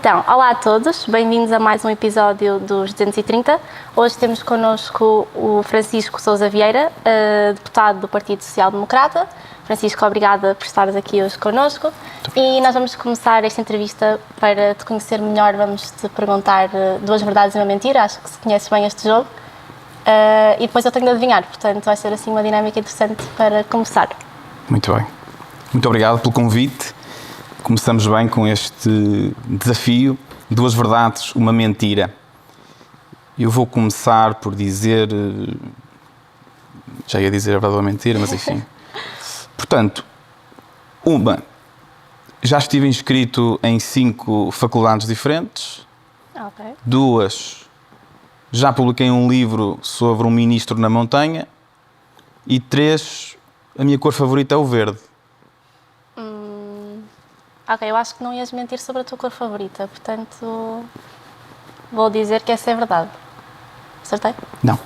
Então, olá a todos, bem-vindos a mais um episódio dos 230. Hoje temos connosco o Francisco Sousa Vieira, deputado do Partido Social Democrata. Francisco, obrigada por estares aqui hoje connosco. E nós vamos começar esta entrevista. Para te conhecer melhor, vamos-te perguntar duas verdades e uma mentira. Acho que se conhece bem este jogo. E depois eu tenho de adivinhar, portanto vai ser assim uma dinâmica interessante para começar. Muito bem. Muito obrigado pelo convite. Começamos bem com este desafio. Duas verdades, uma mentira. Eu vou começar por dizer... Já ia dizer a verdade ou a mentira, mas enfim. Portanto, já estive inscrito em 5 faculdades diferentes. Okay. 2, já publiquei um livro sobre um ministro na montanha. E 3, a minha cor favorita é o verde. Ok, eu acho que não ias mentir sobre a tua cor favorita, portanto vou dizer que essa é verdade. Acertei? Não.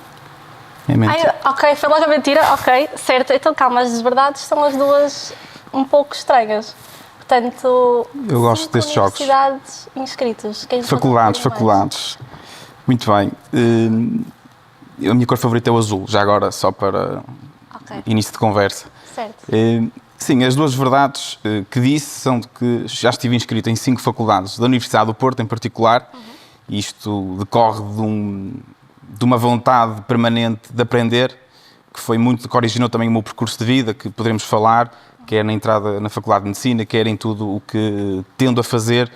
É mentira. Ok, foi logo a mentira, ok, certo. Então calma, as verdades são as duas um pouco estranhas. Portanto, eu gosto destes jogos. Universidades inscritos. Faculdades. Muito bem. A minha cor favorita é o azul, já agora, só para início de conversa. Certo. Sim, as duas verdades que disse são de que já estive inscrito em 5 faculdades da Universidade do Porto, em particular. Isto decorre de uma vontade permanente de aprender, que originou também o meu percurso de vida, que poderemos falar, quer na entrada na Faculdade de Medicina, quer em tudo o que tendo a fazer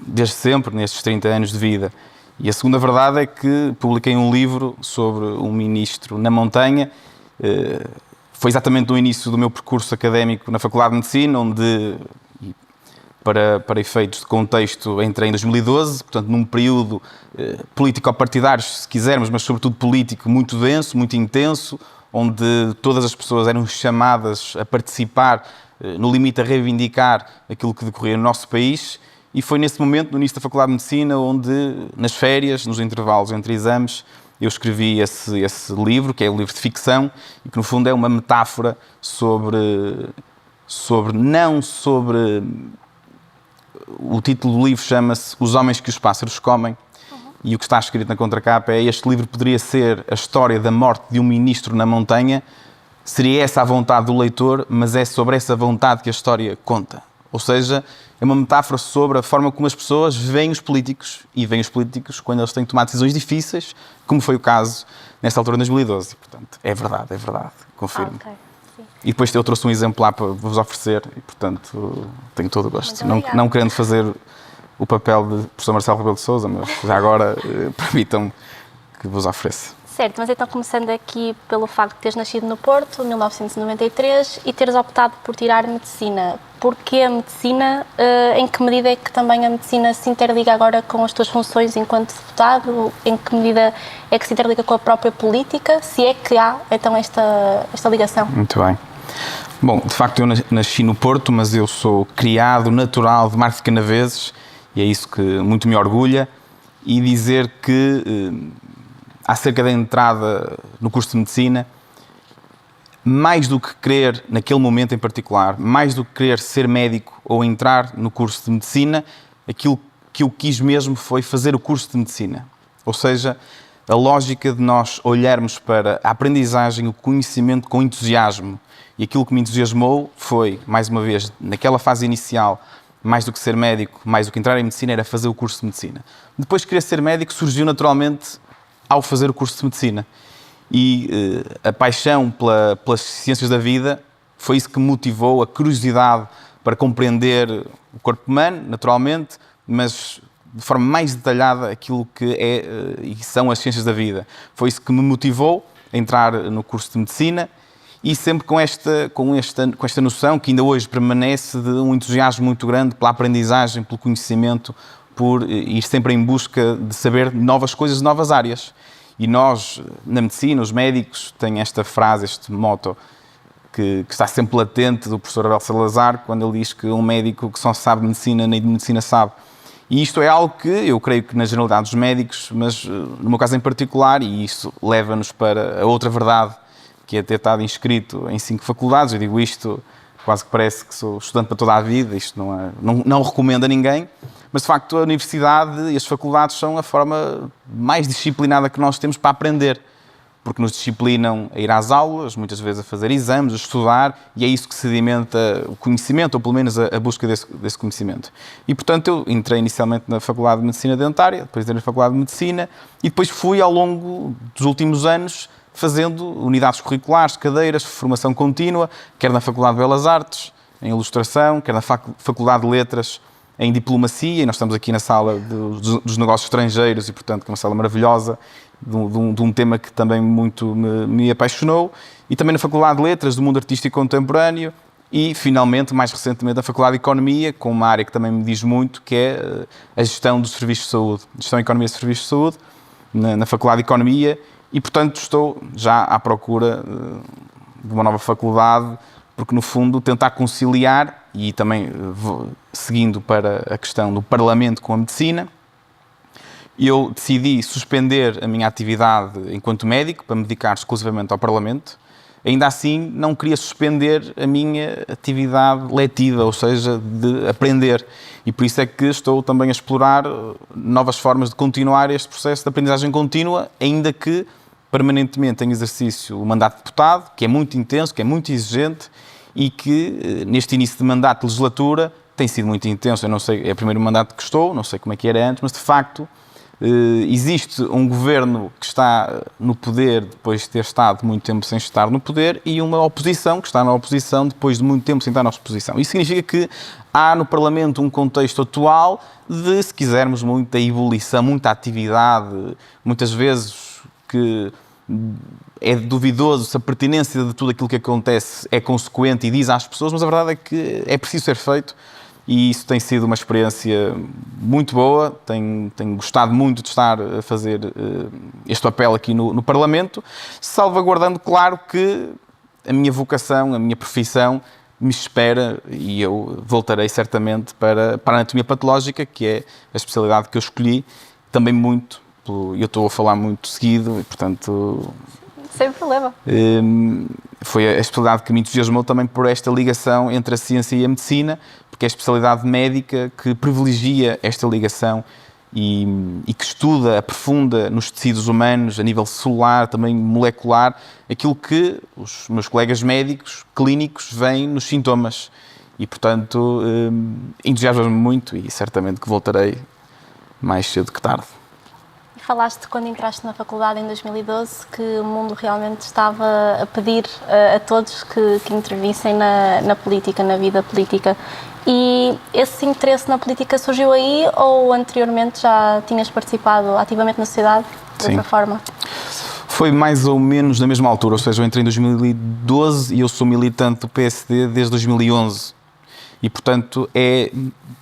desde sempre, nestes 30 anos de vida. E a segunda verdade é que publiquei um livro sobre um ministro na montanha. Foi exatamente no início do meu percurso académico na Faculdade de Medicina, onde, para efeitos de contexto, entrei em 2012, portanto, num período político-partidário, se quisermos, mas sobretudo político, muito denso, muito intenso, onde todas as pessoas eram chamadas a participar, no limite a reivindicar aquilo que decorria no nosso país. E foi nesse momento, no início da Faculdade de Medicina, onde, nas férias, nos intervalos entre exames, eu escrevi esse livro, que é um livro de ficção, e que no fundo é uma metáfora o título do livro chama-se Os Homens que os Pássaros Comem, e o que está escrito na contracapa é: este livro poderia ser a história da morte de um ministro na montanha, seria essa a vontade do leitor, mas é sobre essa vontade que a história conta. Ou seja, é uma metáfora sobre a forma como as pessoas veem os políticos, e veem os políticos quando eles têm que tomar decisões difíceis, como foi o caso nesta altura de 2012. Portanto, é verdade, confirmo. Okay, e depois eu trouxe um exemplar para vos oferecer e, portanto, tenho todo o gosto. Não querendo fazer o papel de professor Marcelo Rebelo de Sousa, mas já agora permitam-me que vos ofereça. Certo, mas então começando aqui pelo facto de teres nascido no Porto, em 1993, e teres optado por tirar Medicina. Porquê a Medicina? Em que medida é que também a Medicina se interliga agora com as tuas funções enquanto deputado? Em que medida é que se interliga com a própria política? Se é que há, então, esta ligação? Muito bem. Bom, de facto eu nasci no Porto, mas eu sou criado natural de Marques de Canaveses, e é isso que muito me orgulha. E dizer que... acerca da entrada no curso de Medicina, mais do que querer, naquele momento em particular, mais do que querer ser médico ou entrar no curso de Medicina, aquilo que eu quis mesmo foi fazer o curso de Medicina. Ou seja, a lógica de nós olharmos para a aprendizagem, o conhecimento com entusiasmo. E aquilo que me entusiasmou foi, mais uma vez, naquela fase inicial, mais do que ser médico, mais do que entrar em Medicina, era fazer o curso de Medicina. Depois de querer ser médico, surgiu naturalmente ao fazer o curso de Medicina. E a paixão pelas ciências da vida foi isso que me motivou, a curiosidade para compreender o corpo humano, naturalmente, mas de forma mais detalhada aquilo que é e são as ciências da vida. Foi isso que me motivou a entrar no curso de Medicina, e sempre com esta noção que ainda hoje permanece, de um entusiasmo muito grande pela aprendizagem, pelo conhecimento, por ir sempre em busca de saber novas coisas, novas áreas. E nós, na medicina, os médicos, têm esta frase, este motto, que está sempre latente, do professor Abel Salazar, quando ele diz que um médico que só sabe de medicina, nem de medicina sabe. E isto é algo que eu creio que na generalidade dos médicos, mas no meu caso em particular, e isso leva-nos para a outra verdade, que é ter estado inscrito em 5 faculdades. Eu digo isto, quase que parece que sou estudante para toda a vida, isto não recomendo a ninguém, mas de facto a universidade e as faculdades são a forma mais disciplinada que nós temos para aprender, porque nos disciplinam a ir às aulas, muitas vezes a fazer exames, a estudar, e é isso que sedimenta o conhecimento, ou pelo menos a busca desse conhecimento. E, portanto, eu entrei inicialmente na Faculdade de Medicina Dentária, depois entrei na Faculdade de Medicina, e depois fui, ao longo dos últimos anos, fazendo unidades curriculares, cadeiras, formação contínua, quer na Faculdade de Belas Artes, em Ilustração, quer na Faculdade de Letras, em Diplomacia, e nós estamos aqui na sala dos negócios estrangeiros, e, portanto, que é uma sala maravilhosa, de um tema que também muito me apaixonou, e também na Faculdade de Letras, do Mundo Artístico Contemporâneo, e, finalmente, mais recentemente, na Faculdade de Economia, com uma área que também me diz muito, que é a gestão dos serviços de saúde, gestão e economia de serviços de saúde, na Faculdade de Economia, e, portanto, estou já à procura de uma nova faculdade, porque, no fundo, tentar conciliar, e também seguindo para a questão do Parlamento com a medicina, eu decidi suspender a minha atividade enquanto médico para me dedicar exclusivamente ao Parlamento. Ainda assim, não queria suspender a minha atividade letiva, ou seja, de aprender. E por isso é que estou também a explorar novas formas de continuar este processo de aprendizagem contínua, ainda que permanentemente em exercício o mandato de deputado, que é muito intenso, que é muito exigente e que, neste início de mandato de legislatura, tem sido muito intenso. Eu não sei, é o primeiro mandato que estou, não sei como é que era antes, mas de facto existe um governo que está no poder depois de ter estado muito tempo sem estar no poder e uma oposição que está na oposição depois de muito tempo sem estar na oposição. Isso significa que há no Parlamento um contexto atual de, se quisermos, muita ebulição, muita atividade, muitas vezes que é duvidoso se a pertinência de tudo aquilo que acontece é consequente e diz às pessoas, mas a verdade é que é preciso ser feito. E isso tem sido uma experiência muito boa, tenho gostado muito de estar a fazer este papel aqui no Parlamento, salvaguardando, claro, que a minha vocação, a minha profissão me espera e eu voltarei certamente para a anatomia patológica, que é a especialidade que eu escolhi, também muito, eu estou a falar muito seguido e, portanto... Sem problema. Foi a especialidade que me entusiasmou também por esta ligação entre a ciência e a medicina, porque é a especialidade médica que privilegia esta ligação e que estuda, aprofunda nos tecidos humanos, a nível celular, também molecular, aquilo que os meus colegas médicos, clínicos, veem nos sintomas. E, portanto, entusiasma-me muito e certamente que voltarei mais cedo que tarde. Falaste quando entraste na faculdade em 2012 que o mundo realmente estava a pedir a todos que intervissem na política, na vida política. E esse interesse na política surgiu aí ou anteriormente já tinhas participado ativamente na sociedade de outra forma? Foi mais ou menos na mesma altura, ou seja, eu entrei em 2012 e eu sou militante do PSD desde 2011. E, portanto, é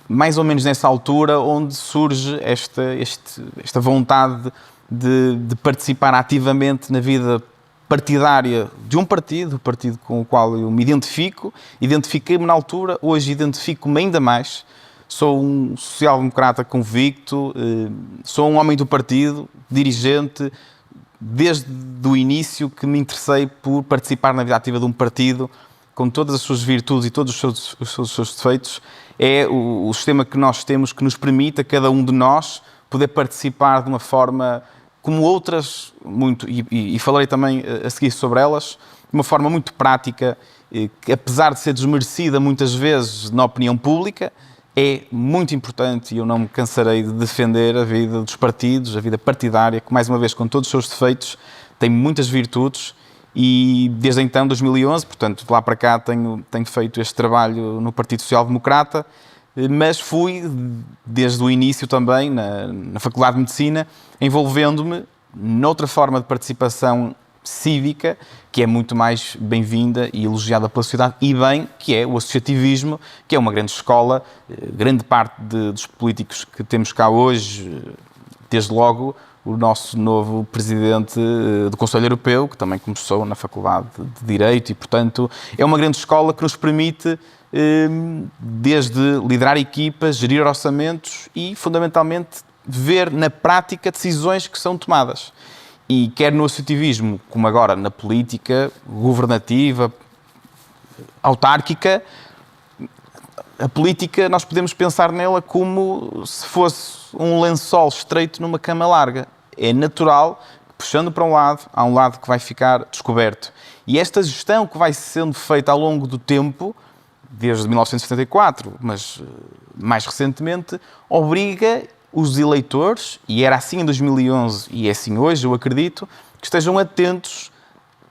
mais ou menos nessa altura onde surge esta vontade de participar ativamente na vida partidária de um partido, o partido com o qual eu me identifico. Identifiquei-me na altura, hoje identifico-me ainda mais. Sou um social-democrata convicto, sou um homem do partido, dirigente, desde o início que me interessei por participar na vida ativa de um partido, com todas as suas virtudes e todos os seus defeitos. É o sistema que nós temos que nos permite a cada um de nós poder participar de uma forma como outras, muito, e falarei também a seguir sobre elas, de uma forma muito prática, que apesar de ser desmerecida muitas vezes na opinião pública, é muito importante e eu não me cansarei de defender a vida dos partidos, a vida partidária, que mais uma vez, com todos os seus defeitos, tem muitas virtudes. E desde então, 2011, portanto, de lá para cá tenho feito este trabalho no Partido Social Democrata, mas fui, desde o início também, na Faculdade de Medicina, envolvendo-me noutra forma de participação cívica, que é muito mais bem-vinda e elogiada pela sociedade, e bem, que é o associativismo, que é uma grande escola. Grande parte dos políticos que temos cá hoje, desde logo, o nosso novo presidente do Conselho Europeu, que também começou na Faculdade de Direito e, portanto, é uma grande escola que nos permite, desde liderar equipas, gerir orçamentos e, fundamentalmente, ver na prática decisões que são tomadas. E quer no associativismo, como agora na política governativa, autárquica, a política, nós podemos pensar nela como se fosse um lençol estreito numa cama larga. É natural que, puxando para um lado, há um lado que vai ficar descoberto. E esta gestão que vai sendo feita ao longo do tempo, desde 1974, mas mais recentemente, obriga os eleitores, e era assim em 2011 e é assim hoje, eu acredito, que estejam atentos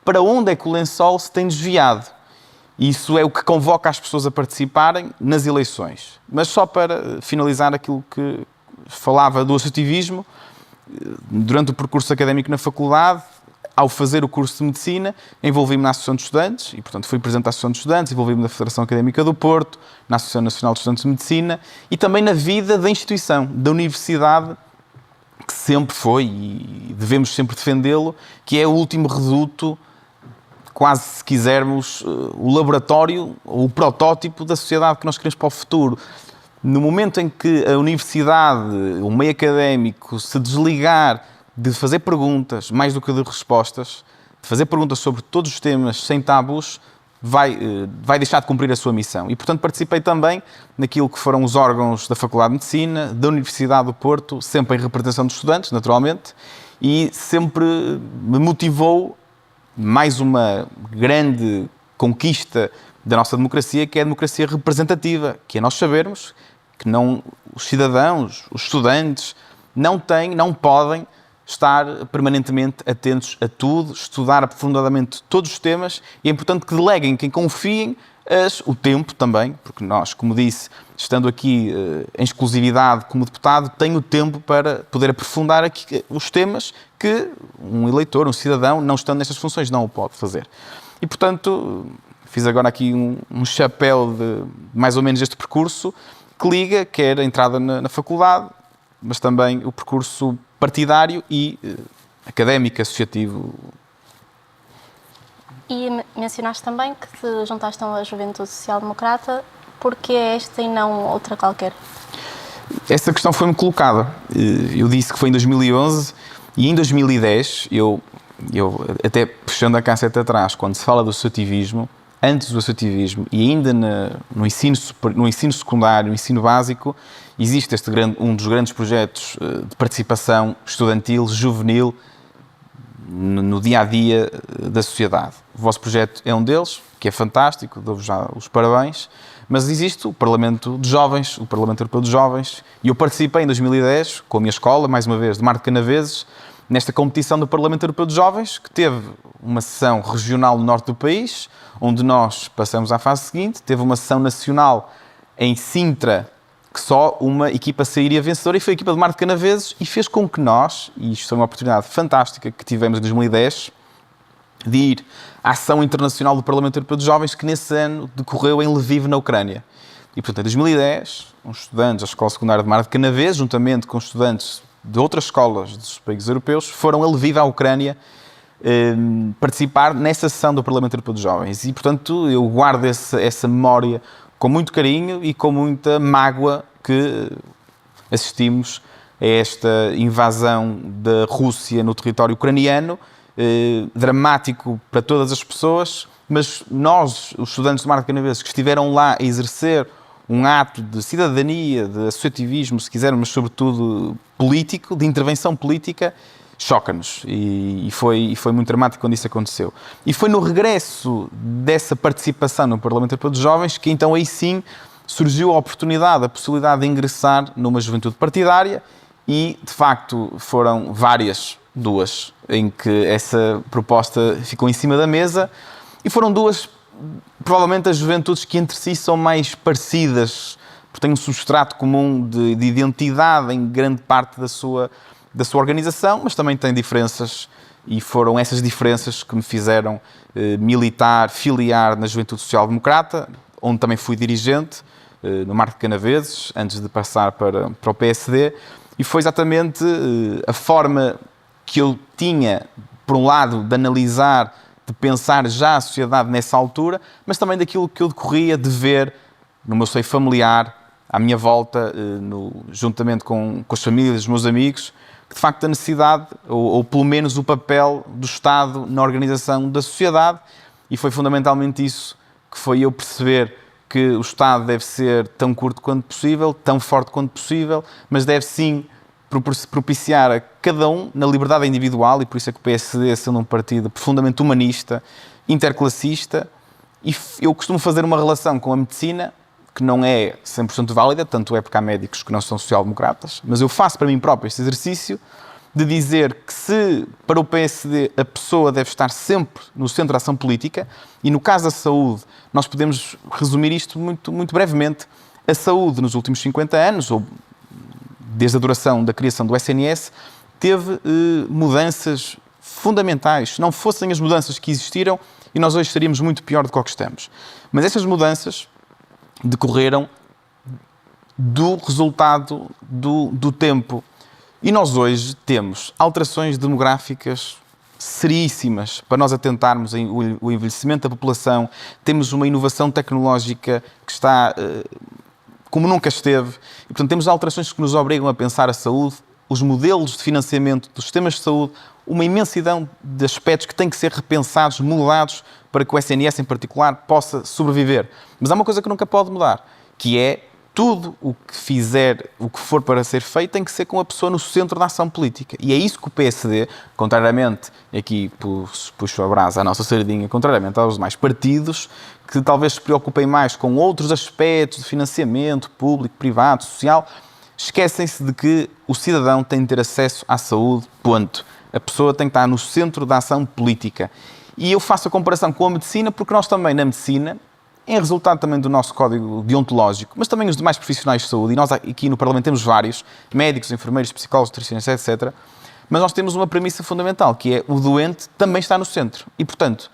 para onde é que o lençol se tem desviado. Isso é o que convoca as pessoas a participarem nas eleições. Mas só para finalizar aquilo que falava do associativismo, durante o percurso académico na faculdade, ao fazer o curso de Medicina, envolvi-me na Associação de Estudantes, e portanto fui presidente da Associação de Estudantes, envolvi-me na Federação Académica do Porto, na Associação Nacional de Estudantes de Medicina, e também na vida da instituição, da universidade, que sempre foi, e devemos sempre defendê-lo, que é o último reduto, quase se quisermos, o laboratório, o protótipo da sociedade que nós queremos para o futuro. No momento em que a universidade, o meio académico, se desligar de fazer perguntas, mais do que de respostas, de fazer perguntas sobre todos os temas sem tabus, vai deixar de cumprir a sua missão. E, portanto, participei também naquilo que foram os órgãos da Faculdade de Medicina, da Universidade do Porto, sempre em representação dos estudantes, naturalmente, e sempre me motivou mais uma grande conquista da nossa democracia, que é a democracia representativa, que é nós sabermos que não, os cidadãos, os estudantes, não podem estar permanentemente atentos a tudo, estudar aprofundadamente todos os temas, e é importante que deleguem, que confiem o tempo também, porque nós, como disse, estando aqui em exclusividade como deputado, tenho tempo para poder aprofundar aqui os temas que um eleitor, um cidadão, não estando nestas funções, não o pode fazer. E, portanto, fiz agora aqui um chapéu de mais ou menos este percurso, que liga quer a entrada na faculdade, mas também o percurso partidário e académico, associativo. E mencionaste também que te juntaste à Juventude Social Democrata. Porquê esta e não outra qualquer? Essa questão foi-me colocada. Eu disse que foi em 2011 e em 2010, eu até puxando a cassete atrás, quando se fala do associativismo, antes do associativismo e ainda no ensino secundário, no ensino básico, existe um dos grandes projetos de participação estudantil, juvenil, no dia-a-dia da sociedade. O vosso projeto é um deles, que é fantástico, dou-vos já os parabéns, mas existe o Parlamento de Jovens, o Parlamento Europeu de Jovens, e eu participei em 2010, com a minha escola, mais uma vez, de Mar de Canaveses, nesta competição do Parlamento Europeu de Jovens, que teve uma sessão regional no norte do país, onde nós passamos à fase seguinte, teve uma sessão nacional em Sintra, que só uma equipa sairia vencedora, e foi a equipa de Mar de Canaveses, e fez com que nós, e isto foi uma oportunidade fantástica que tivemos em 2010, de ir à Ação Internacional do Parlamento Europeu de Jovens, que nesse ano decorreu em Lviv, na Ucrânia. E, portanto, em 2010, uns estudantes da Escola Secundária de Mar de Canaveses, juntamente com estudantes de outras escolas dos países europeus, foram a Lviv, à Ucrânia, participar nessa sessão do Parlamento Europeu de Jovens. E, portanto, eu guardo essa memória com muito carinho e com muita mágoa que assistimos a esta invasão da Rússia no território ucraniano, dramático para todas as pessoas, mas nós, os estudantes de Mar de Canaveses, que estiveram lá a exercer um ato de cidadania, de associativismo, se quisermos, mas sobretudo político, de intervenção política, choca-nos. E foi muito dramático quando isso aconteceu. E foi no regresso dessa participação no Parlamento Europeu de Jovens que então aí sim surgiu a oportunidade, a possibilidade de ingressar numa juventude partidária, e de facto foram duas, em que essa proposta ficou em cima da mesa, e foram duas, provavelmente, as juventudes que entre si são mais parecidas, porque têm um substrato comum de identidade em grande parte da sua organização, mas também têm diferenças, e foram essas diferenças que me fizeram filiar na Juventude Social Democrata, onde também fui dirigente, no Mar de Canaveses, antes de passar para o PSD, e foi exatamente a forma que eu tinha, por um lado, de analisar, de pensar já a sociedade nessa altura, mas também daquilo que eu decorria de ver no meu seio familiar, à minha volta, juntamente com as famílias, os meus amigos, que de facto a necessidade, ou pelo menos o papel do Estado na organização da sociedade, e foi fundamentalmente isso que foi eu perceber que o Estado deve ser tão curto quanto possível, tão forte quanto possível, mas deve sim propiciar a cada um na liberdade individual, e por isso é que o PSD, sendo um partido profundamente humanista, interclassista, e eu costumo fazer uma relação com a medicina que não é 100% válida, tanto é porque há médicos que não são social-democratas, mas eu faço para mim próprio este exercício de dizer que se para o PSD a pessoa deve estar sempre no centro da ação política, e no caso da saúde nós podemos resumir isto muito brevemente, a saúde nos últimos 50 anos, ou desde a duração da criação do SNS, teve mudanças fundamentais. Se não fossem as mudanças que existiram, e nós hoje estaríamos muito pior do que estamos. Mas essas mudanças decorreram do resultado do tempo. E nós hoje temos alterações demográficas seríssimas para nós atentarmos o envelhecimento da população. Temos uma inovação tecnológica que está como nunca esteve. E, portanto, temos alterações que nos obrigam a pensar a saúde, os modelos de financiamento dos sistemas de saúde, uma imensidão de aspectos que têm que ser repensados, mudados, para que o SNS, em particular, possa sobreviver. Mas há uma coisa que nunca pode mudar, que é tudo o que fizer, o que for para ser feito, tem que ser com a pessoa no centro da ação política. E é isso que o PSD, contrariamente, aqui puxo a brasa à nossa sardinha, contrariamente aos demais partidos, que talvez se preocupem mais com outros aspectos de financiamento público, privado, social, esquecem-se de que o cidadão tem de ter acesso à saúde, ponto. A pessoa tem que estar no centro da ação política. E eu faço a comparação com a medicina, porque nós também, na medicina, em resultado também do nosso código deontológico, mas também os demais profissionais de saúde, e nós aqui no Parlamento temos vários, médicos, enfermeiros, psicólogos, nutricionistas, etc., mas nós temos uma premissa fundamental, que é o doente também está no centro. E, portanto,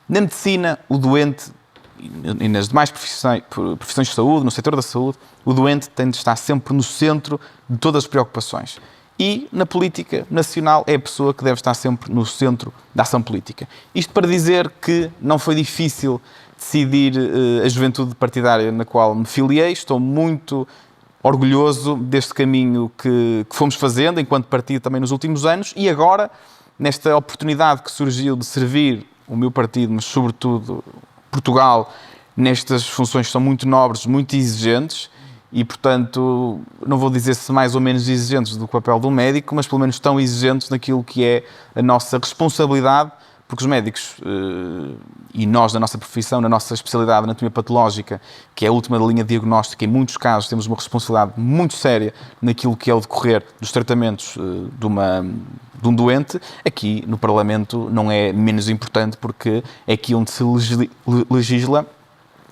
na medicina, o doente, e nas demais profissões de saúde, no setor da saúde, o doente tem de estar sempre no centro de todas as preocupações. E na política nacional é a pessoa que deve estar sempre no centro da ação política. Isto para dizer que não foi difícil decidir a juventude partidária na qual me filiei. Estou muito orgulhoso deste caminho que fomos fazendo enquanto partido também nos últimos anos, e agora, nesta oportunidade que surgiu de servir o meu partido, mas sobretudo Portugal, nestas funções que são muito nobres, muito exigentes, e, portanto, não vou dizer se mais ou menos exigentes do que o papel do médico, mas pelo menos tão exigentes naquilo que é a nossa responsabilidade, porque os médicos, e nós na nossa profissão, na nossa especialidade, anatomia patológica, que é a última linha de diagnóstico, em muitos casos temos uma responsabilidade muito séria naquilo que é o decorrer dos tratamentos de um doente. Aqui no Parlamento não é menos importante, porque é aqui onde se legisla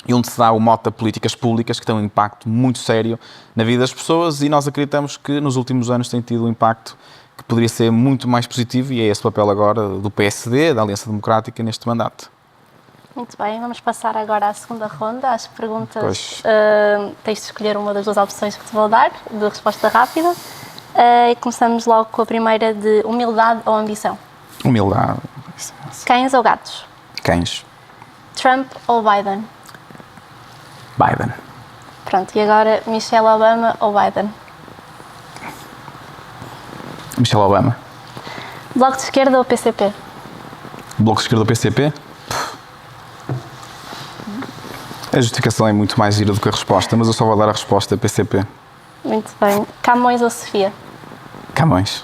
e onde se dá o mote a políticas públicas que têm um impacto muito sério na vida das pessoas, e nós acreditamos que nos últimos anos tem tido um impacto que poderia ser muito mais positivo, e é esse o papel agora do PSD, da Aliança Democrática, neste mandato. Muito bem, vamos passar agora à segunda ronda, às perguntas. Tens de escolher uma das duas opções que te vou dar, de resposta rápida. E começamos logo com a primeira, de humildade ou ambição? Humildade. Cães ou gatos? Cães. Trump ou Biden? Biden. Pronto, e agora Michelle Obama ou Biden? Michelle Obama. Bloco de esquerda ou PCP? Bloco de esquerda ou PCP? A justificação é muito mais gira do que a resposta, mas eu só vou dar a resposta PCP. Muito bem. Camões ou Sofia? Camões.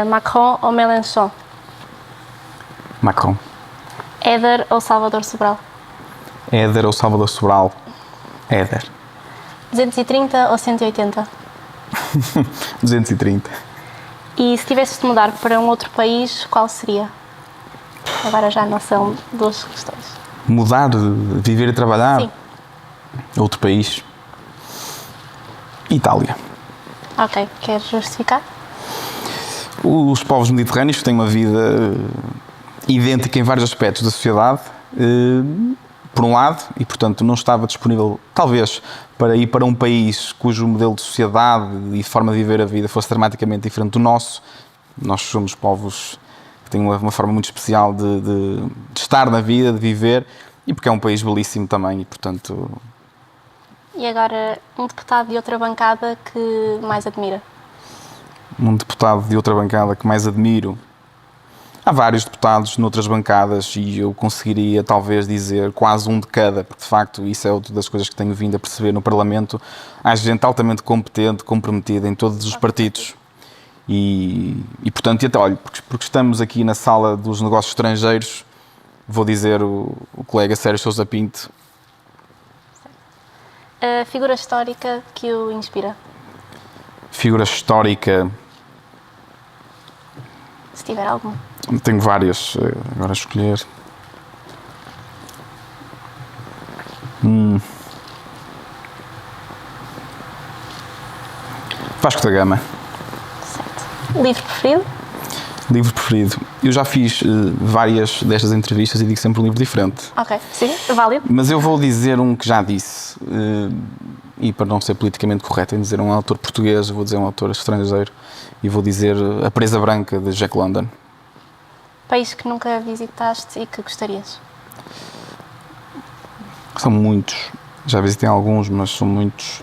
Macron ou Mélenchon? Macron. Éder ou Salvador Sobral? Éder ou Salvador Sobral? Éder. 230 ou 180? 230. E se tivesses de mudar para um outro país, qual seria? Agora já não são duas questões. Mudar de viver e trabalhar? Sim. Outro país? Itália. Ok, queres justificar? Os povos mediterrâneos têm uma vida idêntica em vários aspectos da sociedade, por um lado, e portanto não estava disponível, talvez, para ir para um país cujo modelo de sociedade e forma de viver a vida fosse dramaticamente diferente do nosso. Nós somos povos que têm uma forma muito especial de estar na vida, de viver, e porque é um país belíssimo também, e portanto... E agora, um deputado de outra bancada que mais admira? Um deputado de outra bancada que mais admiro? Há vários deputados noutras bancadas e eu conseguiria talvez dizer quase um de cada, porque de facto isso é outra das coisas que tenho vindo a perceber no Parlamento. Há gente altamente competente, comprometida em todos os partidos e portanto, até, olha, porque estamos aqui na sala dos negócios estrangeiros, vou dizer o colega Sérgio Sousa Pinto. A figura histórica que o inspira? Figura histórica... Se tiver alguma. Tenho várias, agora a escolher. Vasco da Gama. Certo. Livro preferido? Livro preferido. Eu já fiz várias destas entrevistas e digo sempre um livro diferente. Ok, sim, válido. Mas eu vou dizer um que já disse, e para não ser politicamente correto em dizer um autor português, vou dizer um autor estrangeiro, e vou dizer A Presa Branca, de Jack London. País que nunca visitaste e que gostarias? São muitos. Já visitei alguns, mas são muitos.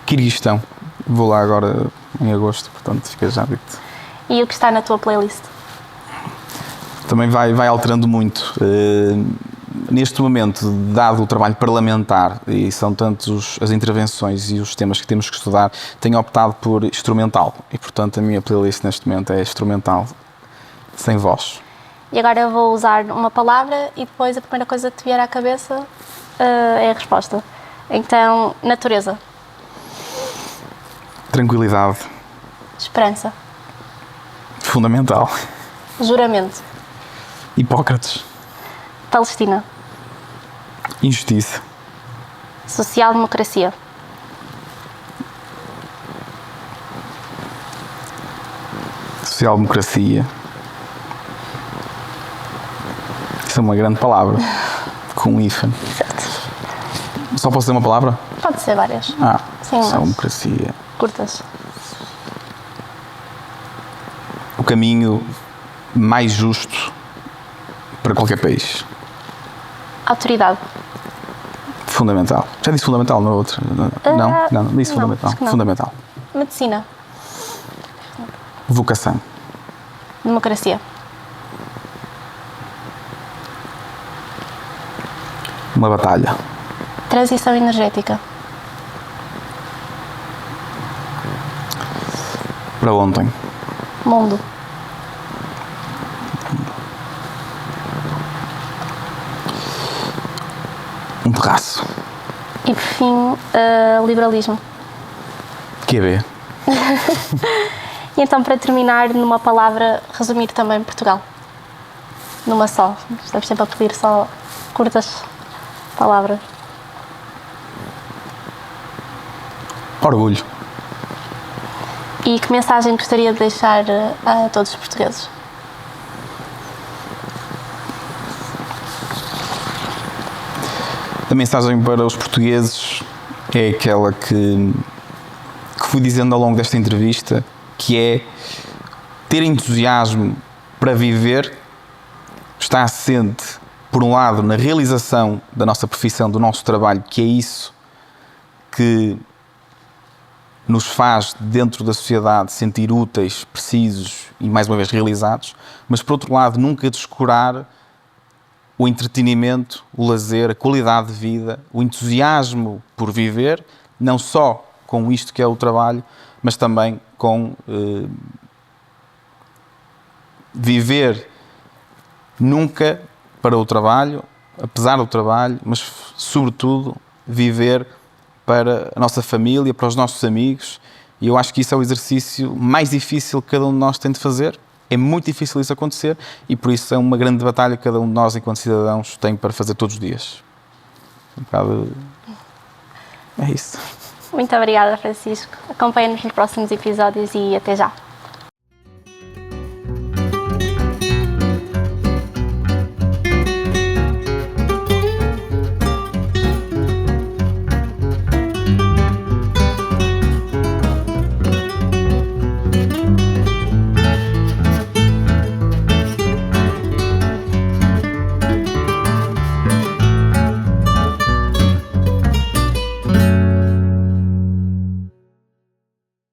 Quirguistão. Vou lá agora em agosto, portanto fica já dito. E o que está na tua playlist? Também vai alterando muito. Neste momento, dado o trabalho parlamentar, e são tantos as intervenções e os temas que temos que estudar, tenho optado por instrumental. E, portanto, a minha playlist neste momento é instrumental, sem voz. E agora eu vou usar uma palavra e depois a primeira coisa que te vier à cabeça é a resposta. Então, natureza. Tranquilidade. Esperança. Fundamental. Juramento. Hipócrates. Palestina. Injustiça. Social-democracia. Social-democracia. Isso é uma grande palavra. Com um hífen. Certo. Só posso dizer uma palavra? Pode ser várias. Sim, social-democracia. Curtas. O caminho mais justo para qualquer país. Autoridade. Fundamental. Já disse fundamental na outra? Não, disse fundamental. Não. Fundamental. Medicina. Vocação. Democracia. Uma batalha. Transição energética. Para ontem. Mundo. Um terraço. E por fim, liberalismo. QB. E então, para terminar, numa palavra, resumir também Portugal. Numa só. Estamos sempre a pedir só curtas palavras. Orgulho. E que mensagem gostaria de deixar a todos os portugueses? A mensagem para os portugueses é aquela que fui dizendo ao longo desta entrevista, que é ter entusiasmo para viver está assente, por um lado, na realização da nossa profissão, do nosso trabalho, que é isso que nos faz, dentro da sociedade, sentir úteis, precisos e, mais uma vez, realizados, mas, por outro lado, nunca descurar o entretenimento, o lazer, a qualidade de vida, o entusiasmo por viver, não só com isto que é o trabalho, mas também com viver nunca para o trabalho, apesar do trabalho, mas, sobretudo, viver para a nossa família, para os nossos amigos, e eu acho que isso é o exercício mais difícil que cada um de nós tem de fazer. É muito difícil isso acontecer e por isso é uma grande batalha que cada um de nós, enquanto cidadãos, tem para fazer todos os dias. Um bocado... É isso. Muito obrigada, Francisco. Acompanhe-nos nos próximos episódios e até já.